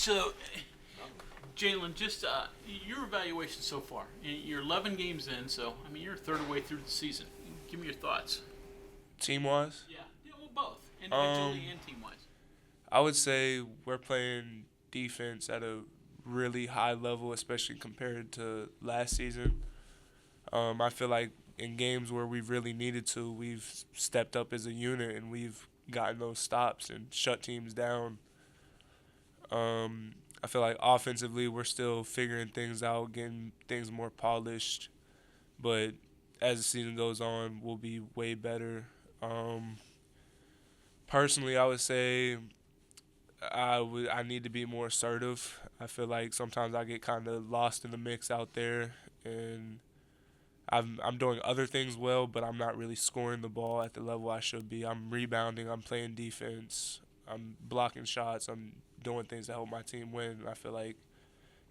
So, Jalen, just your evaluation so far. You're 11 games in, so I mean you're a third of the way through the season. Give me your thoughts. Team wise, Yeah, well, both individually and team wise. I would say we're playing defense at a really high level, especially compared to last season. I feel like in games where we've really needed to, we've stepped up as a unit and we've gotten those stops and shut teams down. I feel like offensively, we're still figuring things out, getting things more polished. But as the season goes on, we'll be way better. Um, Personally, I would say I need to be more assertive. I feel like sometimes I get kind of lost in the mix out there, and I'm doing other things well, but I'm not really scoring the ball at the level I should be. I'm rebounding. I'm playing defense. I'm blocking shots. I'm doing things to help my team win. I feel like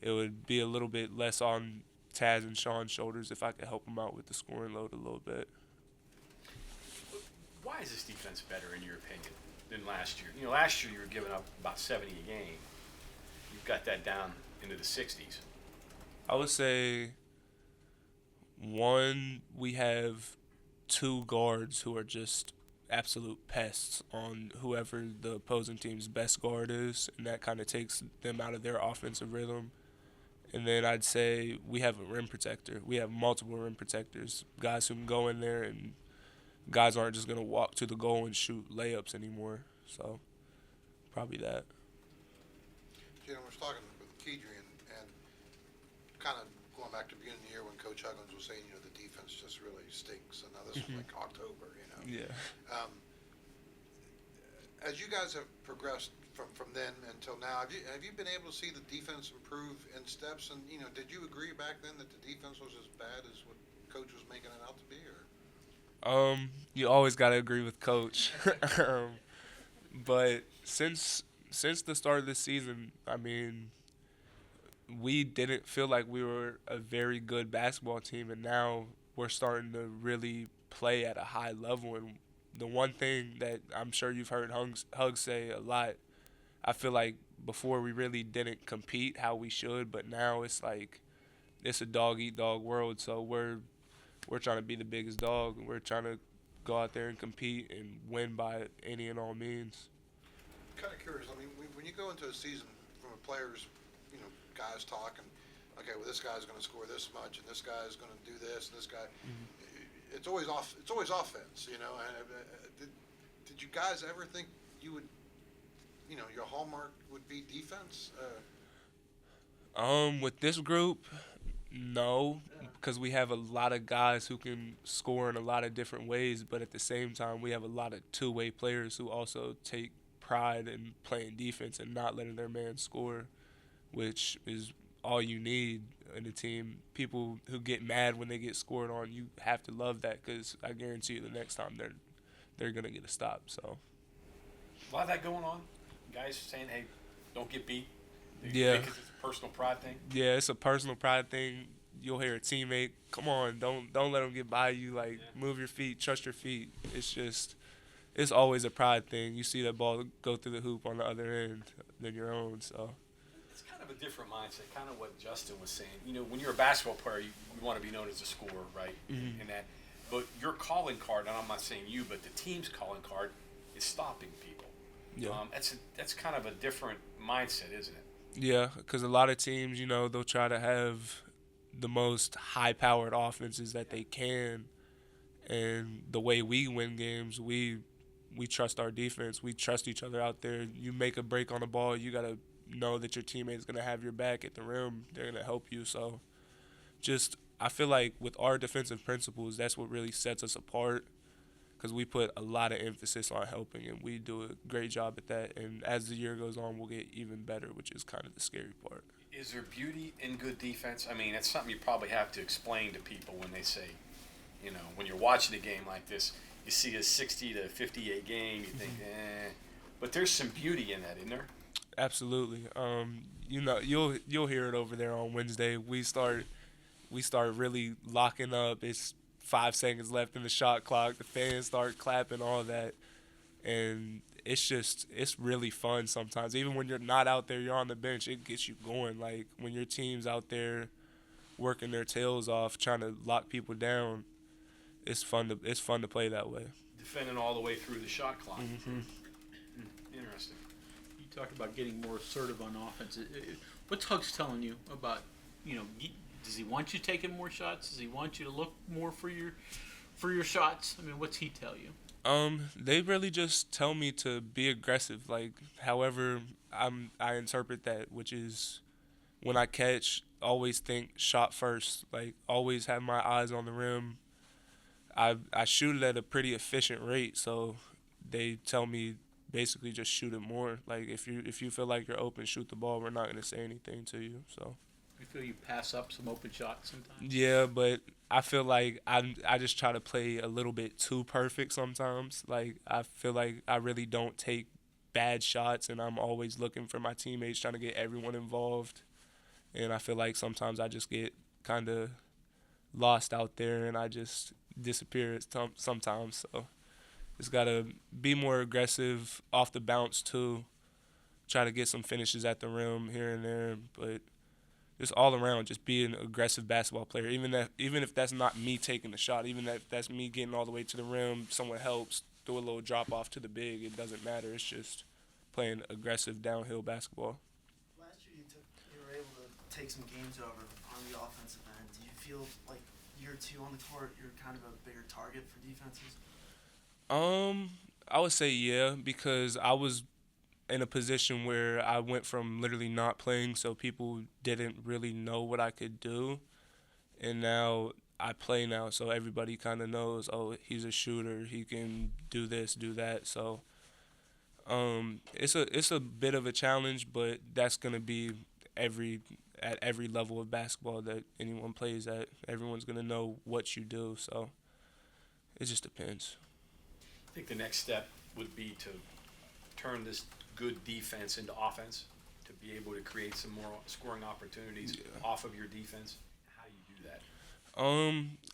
it would be a little bit less on Taz and Sean's shoulders if I could help them out with the scoring load a little bit. Why is this defense better, in your opinion, than last year? Last year you were giving up about 70 a game. You've got that down into the 60s. I would say one, we have two guards who are just absolute pests on whoever the opposing team's best guard is, and that kind of takes them out of their offensive rhythm. And then I'd say we have a rim protector. We have multiple rim protectors, guys who can go in there, and guys aren't just going to walk to the goal and shoot layups anymore. So probably that. Jalen was talking with Kedri and kind of going back to the beginning of the year when Coach Huggins was saying, the defense just really stinks. And now this was like October, Yeah. As you guys have progressed from then until now, have you been able to see the defense improve in steps? And, did you agree back then that the defense was as bad as what Coach was making it out to be? Or You always got to agree with Coach. But since the start of this season, I mean, we didn't feel like we were a very good basketball team, and now we're starting to really play at a high level. And the one thing that I'm sure you've heard Hugs say a lot, I feel like before we really didn't compete how we should, but now it's like it's a dog eat dog world. So we're trying to be the biggest dog, and we're trying to go out there and compete and win by any and all means. kind of curious. I mean, when you go into a season from a player's, guys talking, okay, well, this guy's going to score this much, and this guy's going to do this, and this guy, it's always offense, And did you guys ever think you would, your hallmark would be defense? With this group, no, because we have a lot of guys who can score in a lot of different ways, but at the same time, we have a lot of two-way players who also take pride in playing defense and not letting their man score, which is all you need in a team. People who get mad when they get scored on, you have to love that, because I guarantee you the next time they're gonna get a stop. So A lot of that going on. Guys saying, "Hey, don't get beat." Yeah. Because it's a personal pride thing. yeah, it's a personal pride thing. You'll hear a teammate, "Come on, don't let them get by you. Like, move your feet, trust your feet." It's always a pride thing. You see that ball go through the hoop on the other end than your own. So It's kind of a different mindset, kind of what Justin was saying. When you're a basketball player, you want to be known as a scorer, right? Mhm. And that, but your calling card, and I'm not saying you, but the team's calling card is stopping people. yeah. That's kind of a different mindset, isn't it? Yeah, because a lot of teams, they'll try to have the most high-powered offenses that they can, and the way we win games, we trust our defense. We trust each other out there. You make a break on the ball, you gotta know that your teammate's gonna have your back at the rim. They're gonna help you. So, I feel like with our defensive principles, that's what really sets us apart, because we put a lot of emphasis on helping, and we do a great job at that. And as the year goes on, we'll get even better, which is kind of the scary part. Is there beauty in good defense? I mean, that's something you probably have to explain to people when they say, when you're watching a game like this, you see a 60 to 58 game, you think, But there's some beauty in that, isn't there? Absolutely. You'll hear it over there on Wednesday. We start really locking up. It's 5 seconds left in the shot clock. The fans start clapping, all that, and it's really fun sometimes. Even when you're not out there, you're on the bench, it gets you going. Like when your team's out there working their tails off, trying to lock people down, it's fun to play that way. Defending all the way through the shot clock. Mm-hmm. Interesting. You talked about getting more assertive on offense. What's Hugs telling you about, does he want you taking more shots? Does he want you to look more for your shots? I mean, what's he tell you? They really just tell me to be aggressive. Like, however I interpret that, which is when I catch, always think shot first. Like, always have my eyes on the rim. I shoot it at a pretty efficient rate, so they tell me basically just shoot it more. Like, if you feel like you're open, shoot the ball. We're not gonna say anything to you. So. You feel you pass up some open shots sometimes? Yeah, but I feel like I just try to play a little bit too perfect sometimes. Like, I feel like I really don't take bad shots, and I'm always looking for my teammates, trying to get everyone involved. And I feel like sometimes I just get kind of lost out there, and I just disappear sometimes. So just got to be more aggressive off the bounce, too. Try to get some finishes at the rim here and there, but just all around, just be an aggressive basketball player. Even if that's not me taking the shot, even if that's me getting all the way to the rim, someone helps, throw a little drop off to the big, it doesn't matter. It's just playing aggressive downhill basketball. Last year you were able to take some games over on the offensive end. Do you feel like year two on the court, you're kind of a bigger target for defenses? I would say yeah, because I was in a position where I went from literally not playing, so people didn't really know what I could do, and now I play now, so everybody kind of knows, oh, he's a shooter, he can do this, do that. So it's a bit of a challenge, but that's gonna be at every level of basketball that anyone plays at. Everyone's gonna know what you do, so it just depends. I think the next step would be to turn this good defense into offense, to be able to create some more scoring opportunities off of your defense. How do you do that?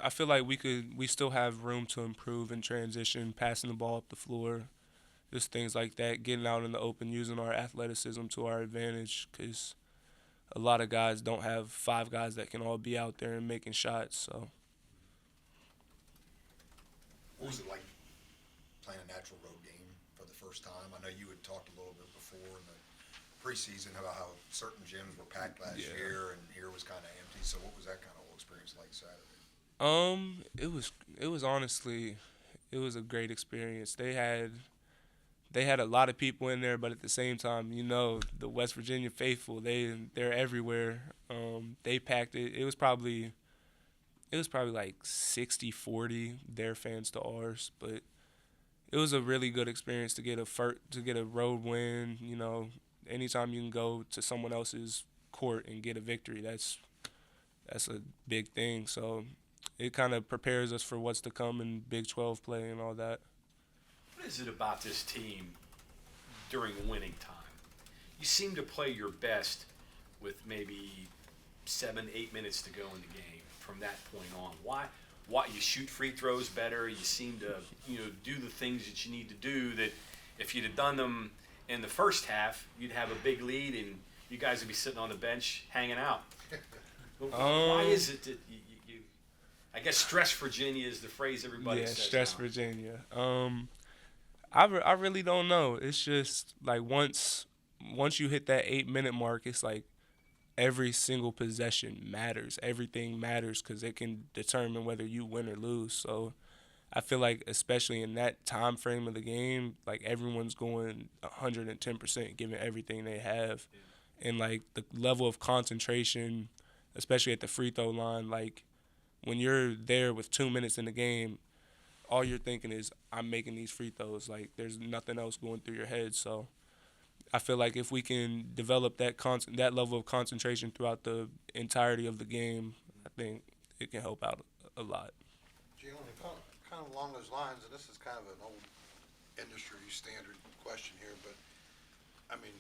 I feel like we still have room to improve in transition, passing the ball up the floor, just things like that, getting out in the open, using our athleticism to our advantage, because a lot of guys don't have 5 guys that can all be out there and making shots. So. What was it like playing a natural road game for the first time? I know you had talked a little bit before in the preseason about how certain gyms were packed last year and here was kind of empty. So what was that kind of whole experience like Saturday? It was honestly, it was a great experience. They had a lot of people in there, but at the same time, the West Virginia faithful, they're everywhere. They packed it. It was probably like 60-40 their fans to ours, but it was a really good experience to get a road win. Anytime you can go to someone else's court and get a victory, that's a big thing. So it kind of prepares us for what's to come in Big 12 play and all that. What is it about this team during winning time? You seem to play your best with maybe 7-8 minutes to go in the game from that point on. Why you shoot free throws better? You seem to do the things that you need to do that if you'd have done them in the first half, you'd have a big lead and you guys would be sitting on the bench hanging out. Why is it that you I guess stress Virginia is the phrase everybody says. Yeah, stress now. Virginia. I really don't know. It's just like once you hit that 8-minute mark, it's like every single possession matters. Everything matters because it can determine whether you win or lose. So I feel like especially in that time frame of the game, like everyone's going 110%, giving everything they have. And like the level of concentration, especially at the free throw line, like when you're there with 2 minutes in the game, all you're thinking is, I'm making these free throws. Like, there's nothing else going through your head. So I feel like if we can develop that level of concentration throughout the entirety of the game, I think it can help out a lot. Jalen, kind of along those lines, and this is kind of an old industry standard question here, but, I mean,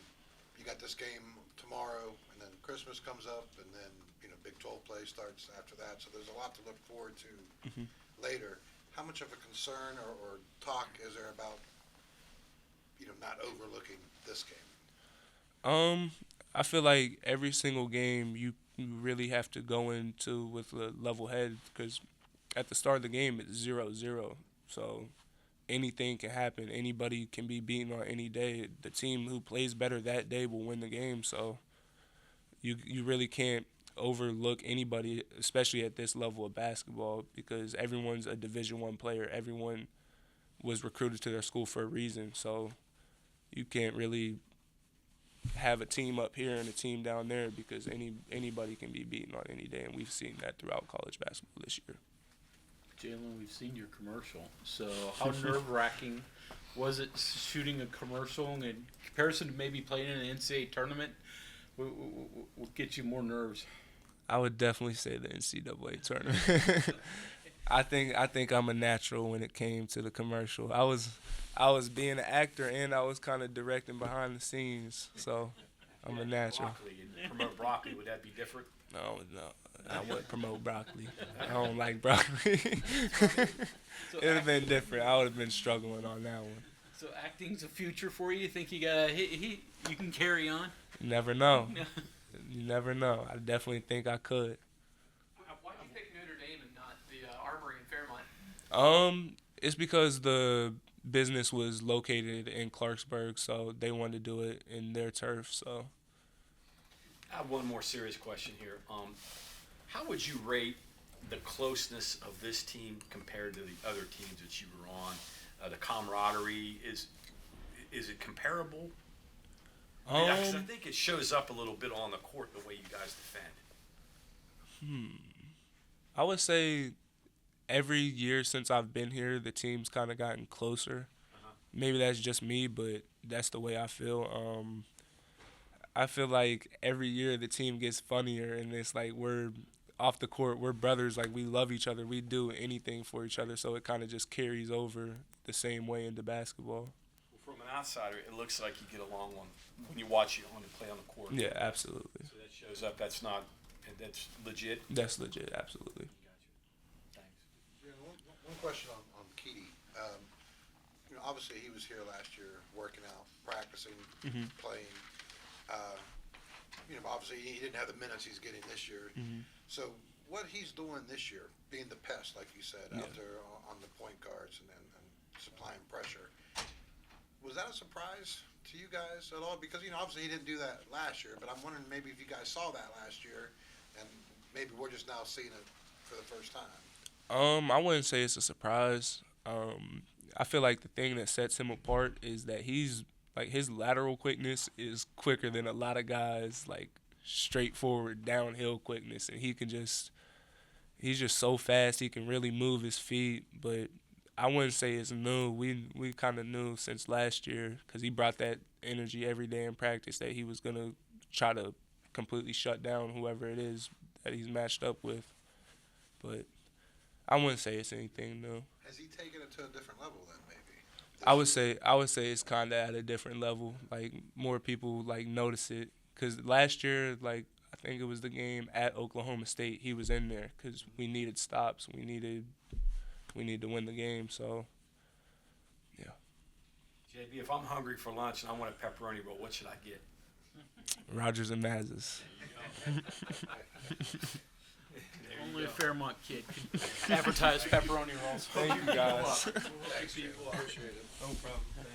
you got this game tomorrow, and then Christmas comes up, and then, Big 12 play starts after that, so there's a lot to look forward to later. How much of a concern or talk is there about not overlooking this game? I feel like every single game you really have to go into with a level head because at the start of the game it's 0-0. So anything can happen. Anybody can be beaten on any day. The team who plays better that day will win the game. So you really can't overlook anybody, especially at this level of basketball, because everyone's a Division I player. Everyone was recruited to their school for a reason. So you can't really have a team up here and a team down there because anybody can be beaten on any day, and we've seen that throughout college basketball this year. Jalen, we've seen your commercial. So how nerve-wracking was it shooting a commercial in comparison to maybe playing in an NCAA tournament? What gets you more nerves? I would definitely say the NCAA tournament. I think I'm a natural when it came to the commercial. I was being an actor and I was kind of directing behind the scenes, so I'm a natural. Broccoli, and promote broccoli, would that be different? No, I wouldn't promote broccoli. I don't like broccoli. So It would have been different. I would have been struggling on that one. So acting's a future for you? You think you got you can carry on? You never know. You never know. I definitely think I could. Why did you pick Notre Dame and not the Armory in Fairmont? It's because the business was located in Clarksburg, so they wanted to do it in their turf. So I have one more serious question here. How would you rate the closeness of this team compared to the other teams that you were on? The camaraderie, is it comparable? Yeah, 'cause I think it shows up a little bit on the court the way you guys defend. I would say every year since I've been here, the team's kind of gotten closer. Maybe that's just me, but that's the way I feel. I feel like every year the team gets funnier, and it's like we're off the court, we're brothers. Like, we love each other. We do anything for each other, so it kind of just carries over the same way into basketball. From an outsider, it looks like you get along when you watch you on the play on the court. Yeah, absolutely. So that shows up. That's legit. That's legit, absolutely. Gotcha. Thanks. Yeah, one question on Keedy. Obviously he was here last year working out, practicing, playing. Obviously he didn't have the minutes he's getting this year. So what he's doing this year, being the pest, like you said, out there on the point guards and supplying pressure, was that a surprise to you guys at all? Because, obviously he didn't do that last year, but I'm wondering maybe if you guys saw that last year and maybe we're just now seeing it for the first time. I wouldn't say it's a surprise. I feel like the thing that sets him apart is that his lateral quickness is quicker than a lot of guys, like straightforward downhill quickness, and he's just so fast. He can really move his feet, but I wouldn't say it's new. We kind of knew since last year because he brought that energy every day in practice that he was going to try to completely shut down whoever it is that he's matched up with. But I wouldn't say it's anything new. Has he taken it to a different level then, maybe? I would say it's kind of at a different level. Like, more people notice it because last year, I think it was the game at Oklahoma State, he was in there because we needed stops. We need to win the game. So yeah. JB, if I'm hungry for lunch and I want a pepperoni roll, what should I get? Rogers and Mazes. Only a Fairmont kid can advertise pepperoni rolls. Thank you, guys. Thanks, Appreciate it. No problem.